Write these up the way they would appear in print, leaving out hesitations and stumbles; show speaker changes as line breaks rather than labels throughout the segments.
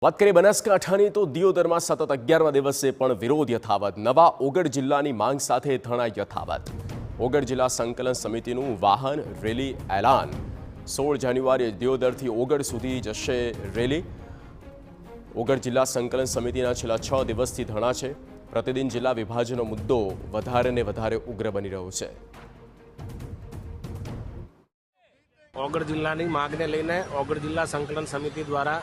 વાત કરીએ બનાસકાંઠાની તો દિયોદરમાં સતત 11મા દિવસે પણ વિરોધ યથાવત। નવા ઓગળ જિલ્લાની માંગ સાથે ધરણા યથાવત। ઓગળ જિલ્લા સંકલન સમિતિનું વાહન રેલી એલાન। 16 જાન્યુઆરીએ દિયોદરથી ઓગળ સુધી જશે રેલી। ઓગળ જિલ્લા સંકલન સમિતિના છેલ્લા 6 દિવસથી ધરણા છે। પ્રતિદિન જિલ્લા વિભાજનનો મુદ્દો વધારે ને વધારે ઉગ્ર બની રહ્યો છે।
ઓગળ જિલ્લાની માંગને લઈને ઓગળ જિલ્લા સંકલન સમિતિ દ્વારા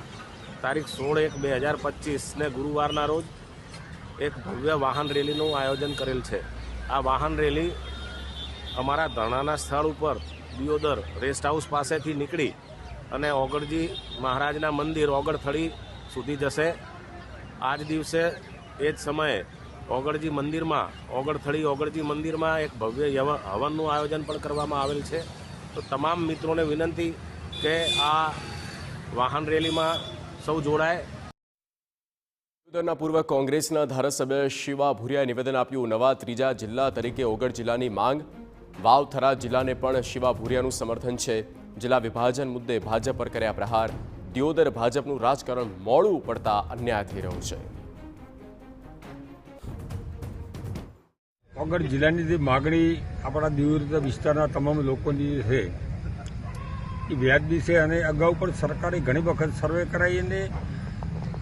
તારીખ 16/1/2025 ને ગુરુવારના રોજ એક ભવ્ય વાહન રેલીનું આયોજન કરેલ છે। આ વાહન રેલી અમારા ધરણાના સ્થળ ઉપર દિયોદર રેસ્ટ હાઉસ પાસેથી નીકળી અને ઓગળજી મહારાજના મંદિર ઓગળથળી સુધી જશે। આજ દિવસે એ જ સમયે ઓગળજી મંદિરમાં ઓગળજી મંદિરમાં એક ભવ્ય હવનનું આયોજન પણ કરવામાં આવેલ છે। તો તમામ મિત્રોને વિનંતી કે આ વાહન રેલીમાં સૌ જોડાય।
દિયોદરના પૂર્વ કોંગ્રેસના ધારાસભ્ય શિવા ભુરિયાએ નિવેદન આપ્યું। નવા ત્રીજા જિલ્લા તરીકે ઓગળ જિલ્લાની માંગ। વાવ થરાદ જિલ્લાને પણ શિવા ભુરિયાનું સમર્થન છે। જિલ્લા વિભાજન મુદ્દે ભાજપ પર કર્યા પ્રહાર। દિયોદર ભાજપનું રાજકારણ મોડું પડતા અન્યાય થઈ રહ્યો છે।
ઓગળ જિલ્લાની જે માગણી આપણા દિયોદર વિસ્તારના તમામ લોકોની છે એ વ્યાજબી છે અને અગાઉ પણ સરકારે ઘણી વખત સર્વે કરાવી અને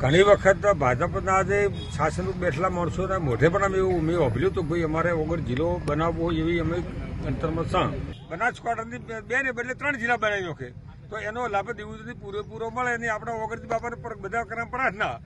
ઘણી વખત ભાજપના જે શાસન બેઠેલા માણસોના મોઢે પણ અમે એવું મેં વાપર્યું હતું ભાઈ અમારે ઓગળ જિલ્લો બનાવવો એવી અમે અંતરમાં બનાસકાંઠાની 2 ને બદલે 3 જિલ્લા બનાવી નાખે તો એનો લાભ દિયોદરથી પૂરેપૂરો મળે અને આપણા ઓગળજી બાપાને પણ બધા કરવા પ્રાર્થના।